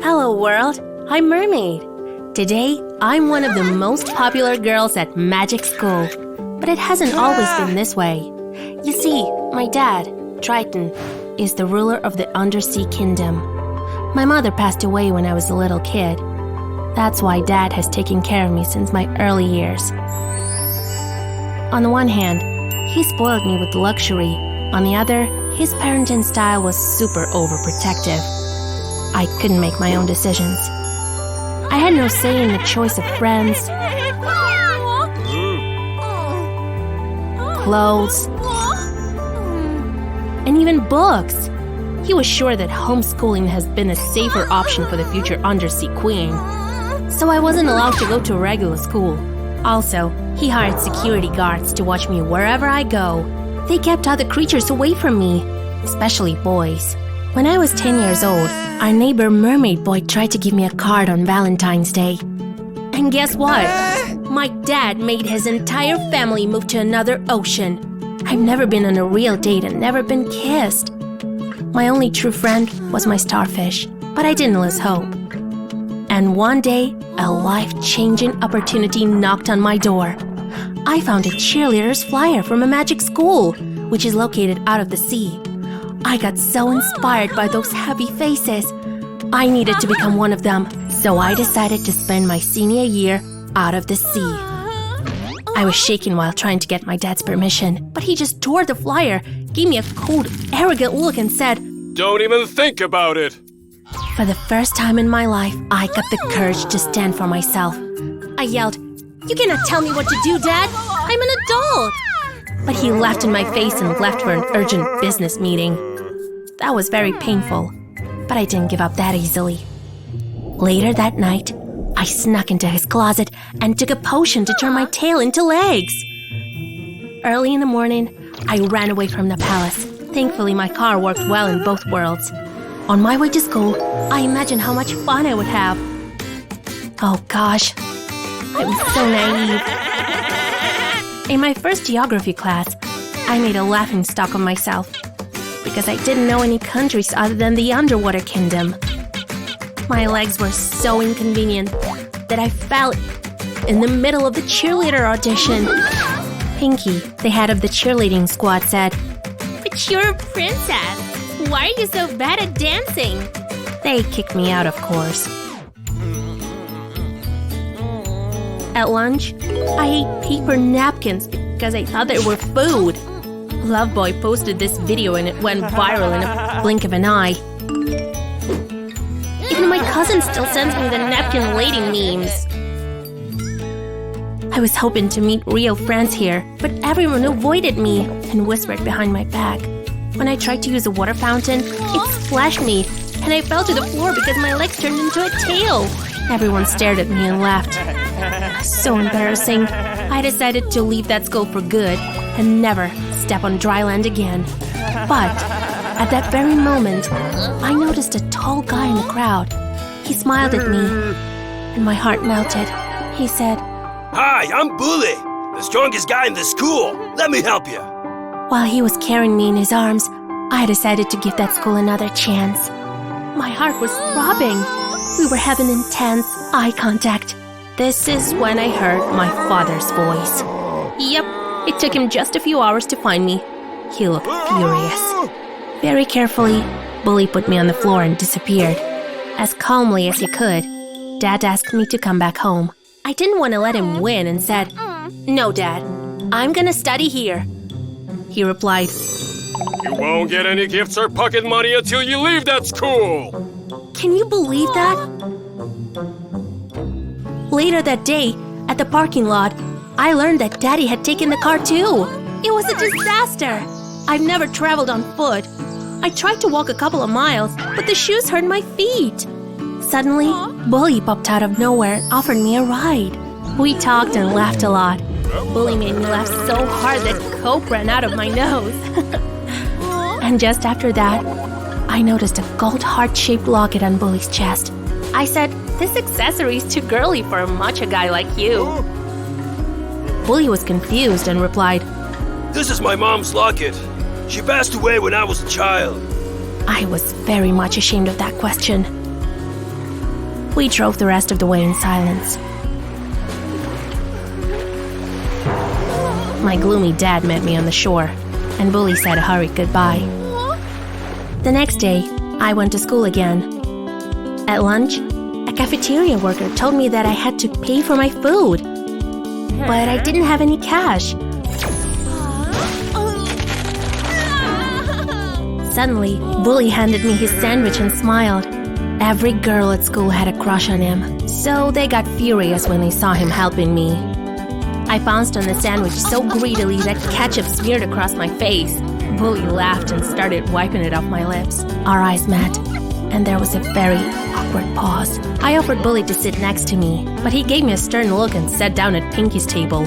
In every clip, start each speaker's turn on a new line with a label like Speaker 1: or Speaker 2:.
Speaker 1: Hello world, I'm Mermaid. Today, I'm one of the most popular girls at magic school. But it hasn't always been this way. You see, my dad, Triton, is the ruler of the Undersea Kingdom. My mother passed away when I was a little kid. That's why Dad has taken care of me since my early years. On the one hand, he spoiled me with luxury. On the other, his parenting style was super overprotective. I couldn't make my own decisions. I had no say in the choice of friends, clothes, and even books. He was sure that homeschooling has been a safer option for the future undersea queen. So I wasn't allowed to go to a regular school. Also, he hired security guards to watch me wherever I go. They kept other creatures away from me, especially boys. When I was 10 years old, our neighbor Mermaid Boy tried to give me a card on Valentine's Day. And guess what? My dad made his entire family move to another ocean. I've never been on a real date and never been kissed. My only true friend was my starfish, but I didn't lose hope. And one day, a life-changing opportunity knocked on my door. I found a cheerleader's flyer from a magic school, which is located out of the sea. I got so inspired by those happy faces. I needed to become one of them, so I decided to spend my senior year out of the sea. I was shaking while trying to get my dad's permission, but he just tore the flyer, gave me a cold, arrogant look and said,
Speaker 2: "Don't even think about it."
Speaker 1: For the first time in my life, I got the courage to stand for myself. I yelled, "You cannot tell me what to do, Dad! I'm an adult!" But he laughed in my face and left for an urgent business meeting. That was very painful, but I didn't give up that easily. Later that night, I snuck into his closet and took a potion to turn my tail into legs. Early in the morning, I ran away from the palace. Thankfully, my car worked well in both worlds. On my way to school, I imagined how much fun I would have. Oh gosh, I was so naive. In my first geography class, I made a laughingstock of myself because I didn't know any countries other than the underwater kingdom. My legs were so inconvenient that I fell in the middle of the cheerleader audition. Pinky, the head of the cheerleading squad, said, "But you're a princess. Why are you so bad at dancing?" They kicked me out, of course. At lunch, I ate paper napkins because I thought they were food. Loveboy posted this video and it went viral in a blink of an eye. Even my cousin still sends me the napkin lady memes. I was hoping to meet real friends here, but everyone avoided me and whispered behind my back. When I tried to use a water fountain, it splashed me, and I fell to the floor because my legs turned into a tail. Everyone stared at me and laughed. So embarrassing. I decided to leave that school for good and never step on dry land again. But at that very moment, I noticed a tall guy in the crowd. He smiled at me, and my heart melted. He said,
Speaker 3: "Hi, I'm Bully, the strongest guy in the school. Let me help you."
Speaker 1: While he was carrying me in his arms, I decided to give that school another chance. My heart was throbbing. We were having intense eye contact. This is when I heard my father's voice. Yep, it took him just a few hours to find me. He looked furious. Very carefully, Bully put me on the floor and disappeared. As calmly as he could, Dad asked me to come back home. I didn't want to let him win and said, "No, Dad, I'm gonna study here." He replied,
Speaker 2: You won't get any gifts or pocket money until you leave that school.
Speaker 1: "Can you believe that?" Later that day, at the parking lot, I learned that Daddy had taken the car too. It was a disaster. I've never traveled on foot. I tried to walk a couple of miles, but the shoes hurt my feet. Suddenly, Bully popped out of nowhere and offered me a ride. We talked and laughed a lot. Bully made me laugh so hard that coke ran out of my nose. And just after that, I noticed a gold heart-shaped locket on Bully's chest. I said, "This accessory is too girly for a macho guy like you." Bully was confused and replied,
Speaker 3: "This is my mom's locket. She passed away when I was a child."
Speaker 1: I was very much ashamed of that question. We drove the rest of the way in silence. My gloomy dad met me on the shore, and Bully said a hurried goodbye. The next day, I went to school again. At lunch, a cafeteria worker told me that I had to pay for my food, but I didn't have any cash. Suddenly, Bully handed me his sandwich and smiled. Every girl at school had a crush on him, so they got furious when they saw him helping me. I pounced on the sandwich so greedily that ketchup smeared across my face. Bully laughed and started wiping it off my lips. Our eyes met, and there was a very awkward pause. I offered Bully to sit next to me, but he gave me a stern look and sat down at Pinky's table.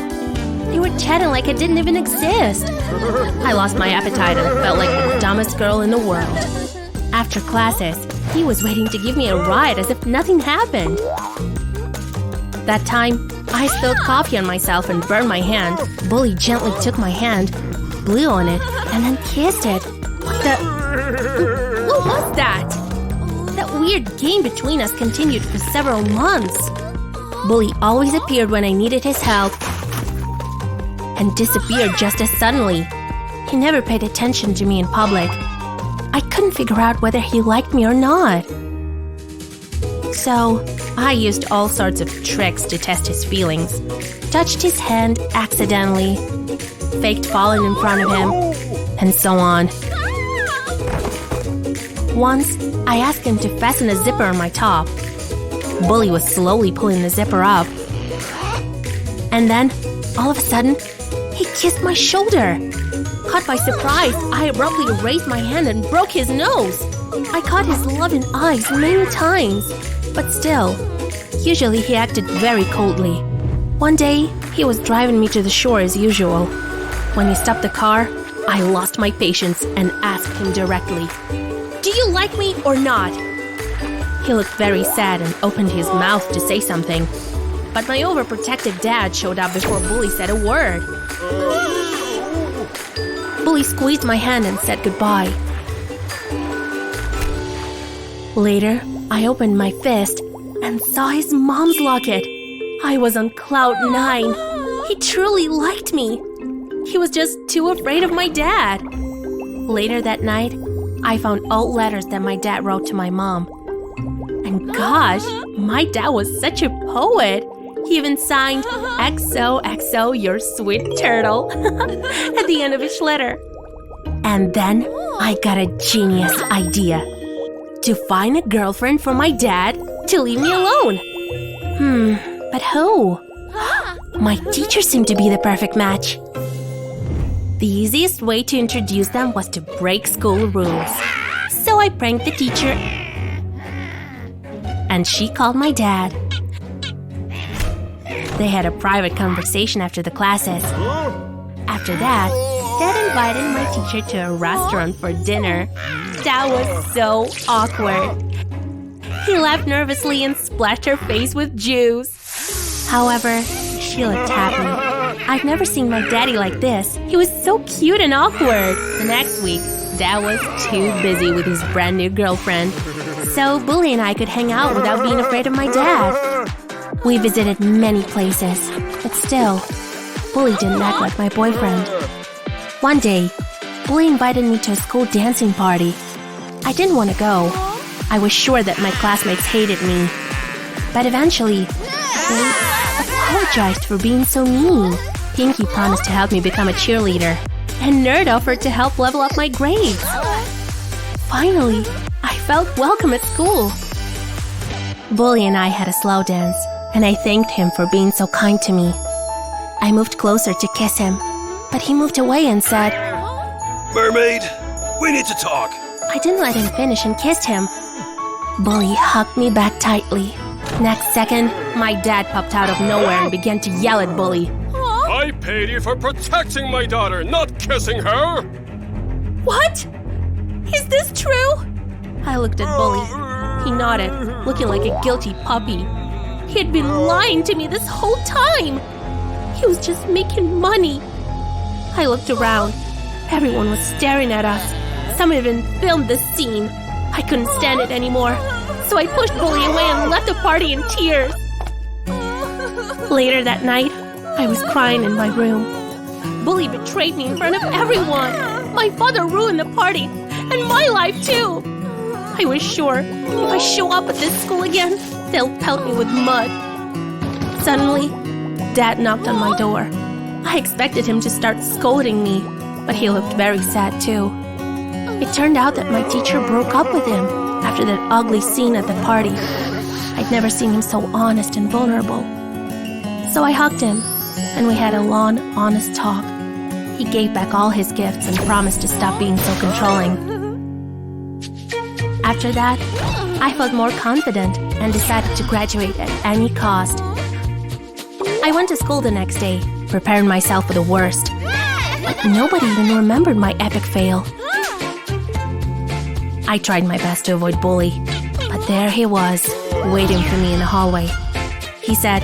Speaker 1: They were chatting like it didn't even exist. I lost my appetite and felt like the dumbest girl in the world. After classes, he was waiting to give me a ride as if nothing happened. That time, I spilled coffee on myself and burned my hand. Bully gently took my hand, blew on it, and then kissed it. What was that? That weird game between us continued for several months. Bully always appeared when I needed his help and disappeared just as suddenly. He never paid attention to me in public. I couldn't figure out whether he liked me or not. So, I used all sorts of tricks to test his feelings. Touched his hand accidentally, faked falling in front of him, and so on. Once, I asked him to fasten a zipper on my top. Bully was slowly pulling the zipper up. And then, all of a sudden, he kissed my shoulder. Caught by surprise, I abruptly raised my hand and broke his nose. I caught his loving eyes many times, but still, usually he acted very coldly. One day, he was driving me to the shore as usual. When he stopped the car, I lost my patience and asked him directly, "Do you like me or not?" He looked very sad and opened his mouth to say something, but my overprotective dad showed up before Bully said a word. Bully squeezed my hand and said goodbye. Later, I opened my fist and saw his mom's locket. I was on cloud 9. He truly liked me. He was just too afraid of my dad. Later that night, I found old letters that my dad wrote to my mom. And gosh, my dad was such a poet. He even signed, "XOXO, your sweet turtle," at the end of each letter. And then I got a genius idea. To find a girlfriend for my dad to leave me alone. But who? My teacher seemed to be the perfect match. The easiest way to introduce them was to break school rules. So I pranked the teacher, and she called my dad. They had a private conversation after the classes. After that, Dad invited my teacher to a restaurant for dinner. That was so awkward. He laughed nervously and splashed her face with juice. However, she looked happy. I've never seen my daddy like this. He was so cute and awkward. The next week, Dad was too busy with his brand new girlfriend. So Bully and I could hang out without being afraid of my dad. We visited many places, but still, Bully didn't act like my boyfriend. One day, Bully invited me to a school dancing party. I didn't want to go. I was sure that my classmates hated me. But eventually, they apologized for being so mean. Pinky promised to help me become a cheerleader, and Nerd offered to help level up my grades. Finally, I felt welcome at school. Bully and I had a slow dance, and I thanked him for being so kind to me. I moved closer to kiss him, but he moved away and said,
Speaker 3: Mermaid, we need to talk.
Speaker 1: I didn't let him finish and kissed him. Bully hugged me back tightly. Next second, my dad popped out of nowhere and began to yell at Bully.
Speaker 2: I paid you for protecting my daughter, not kissing her!
Speaker 1: What? Is this true? I looked at Bully. He nodded, looking like a guilty puppy. He had been lying to me this whole time. He was just making money. I looked around. Everyone was staring at us. Some even filmed this scene. I couldn't stand it anymore, so I pushed Bully away and left the party in tears. Later that night, I was crying in my room. Bully betrayed me in front of everyone. My father ruined the party, and my life too. I was sure if I show up at this school again, they'll pelt me with mud. Suddenly, Dad knocked on my door. I expected him to start scolding me, but he looked very sad too. It turned out that my teacher broke up with him after that ugly scene at the party. I'd never seen him so honest and vulnerable. So I hugged him, and we had a long, honest talk. He gave back all his gifts and promised to stop being so controlling. After that, I felt more confident and decided to graduate at any cost. I went to school the next day, preparing myself for the worst. But nobody even remembered my epic fail. I tried my best to avoid Bully, but there he was, waiting for me in the hallway. He said,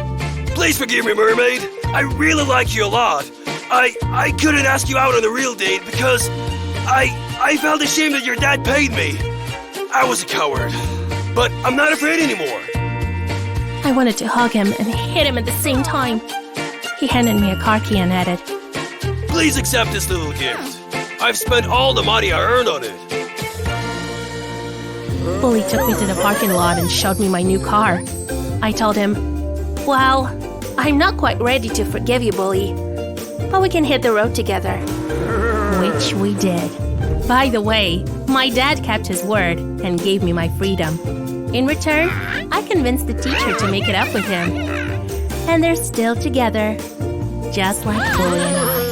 Speaker 3: Please forgive me, mermaid. I really like you a lot. I couldn't ask you out on a real date because I felt ashamed that your dad paid me. I was a coward, but I'm not afraid anymore.
Speaker 1: I wanted to hug him and hit him at the same time. He handed me a car key and added,
Speaker 3: Please accept this little gift. I've spent all the money I earned on it.
Speaker 1: Bully took me to the parking lot and showed me my new car. I told him, Well, I'm not quite ready to forgive you, Bully, but we can hit the road together. Which we did. By the way, my dad kept his word and gave me my freedom. In return, I convinced the teacher to make it up with him. And they're still together, just like Bully and I.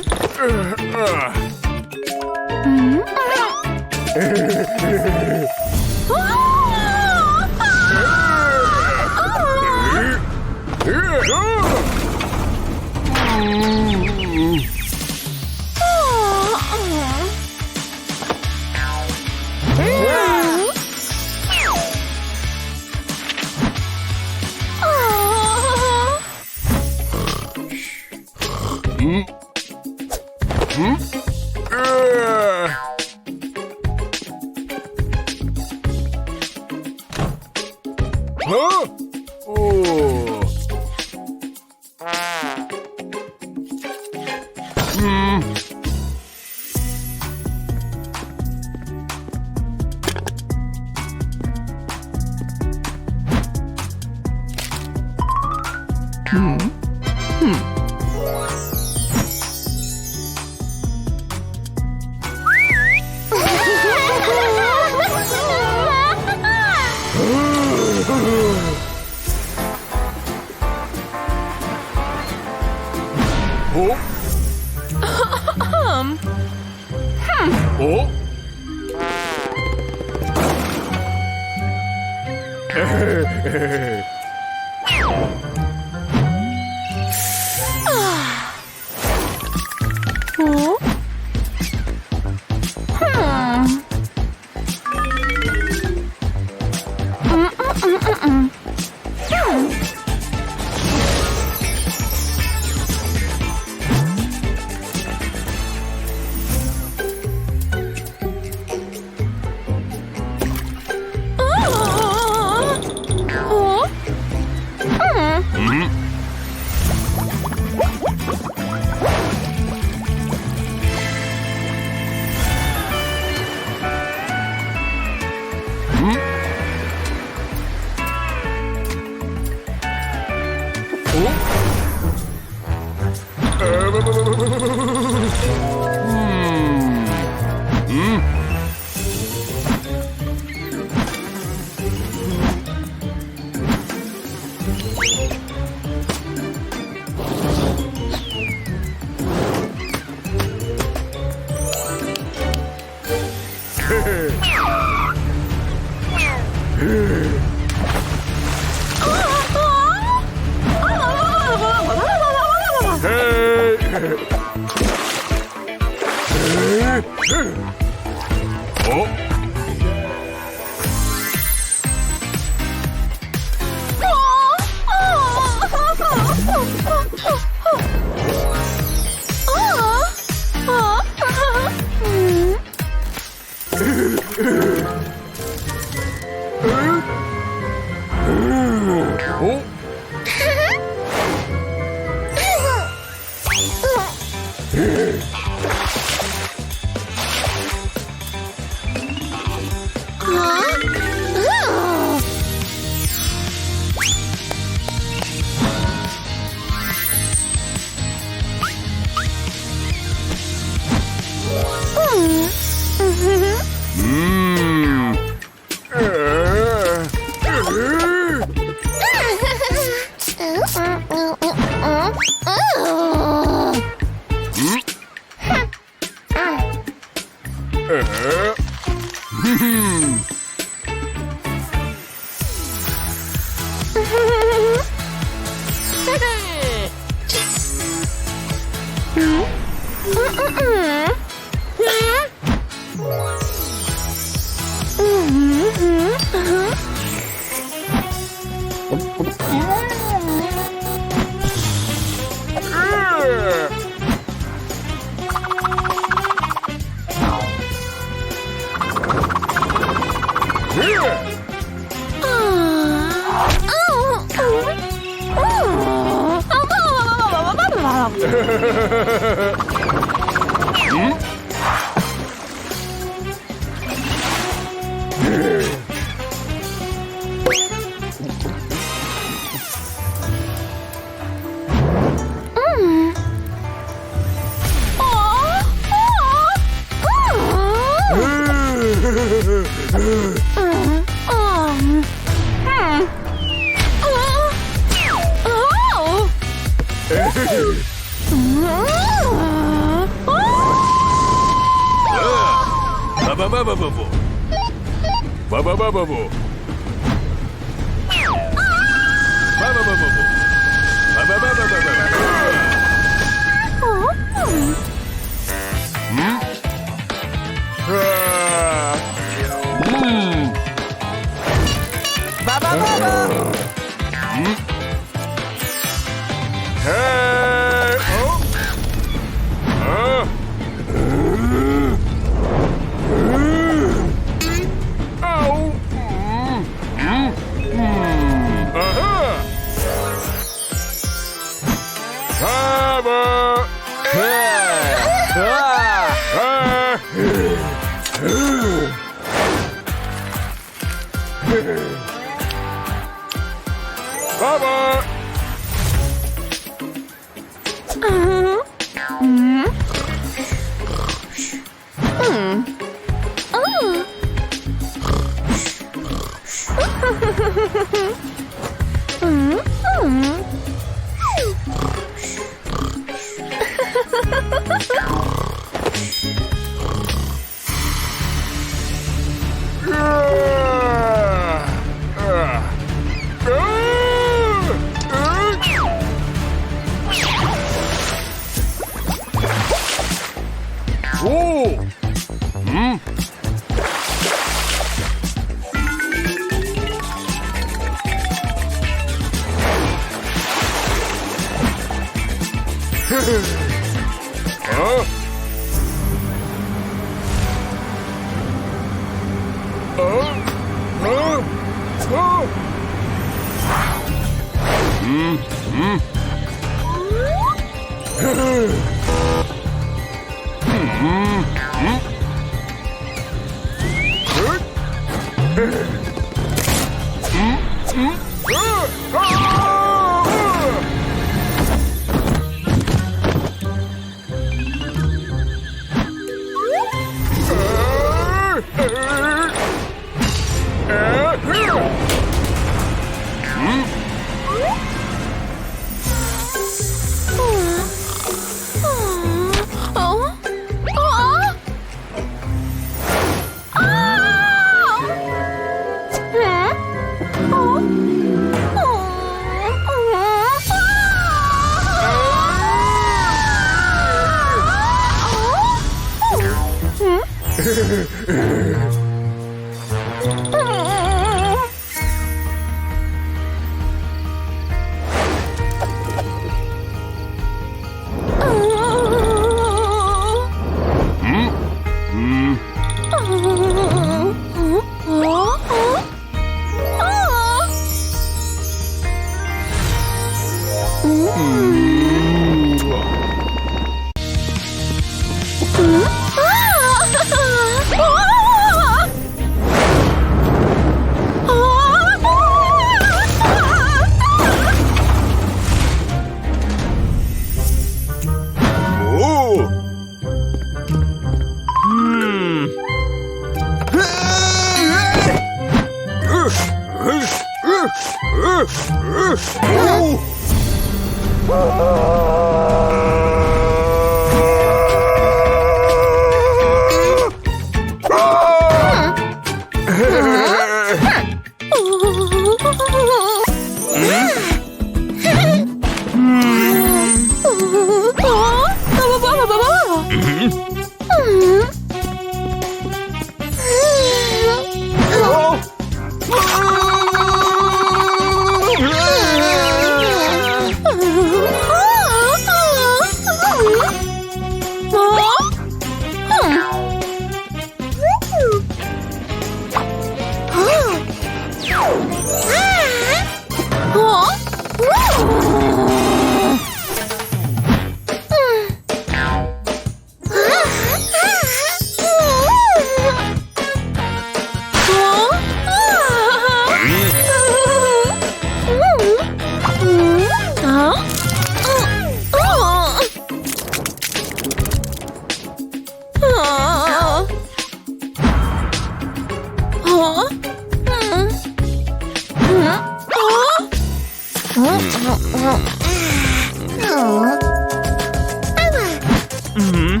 Speaker 3: Hmm.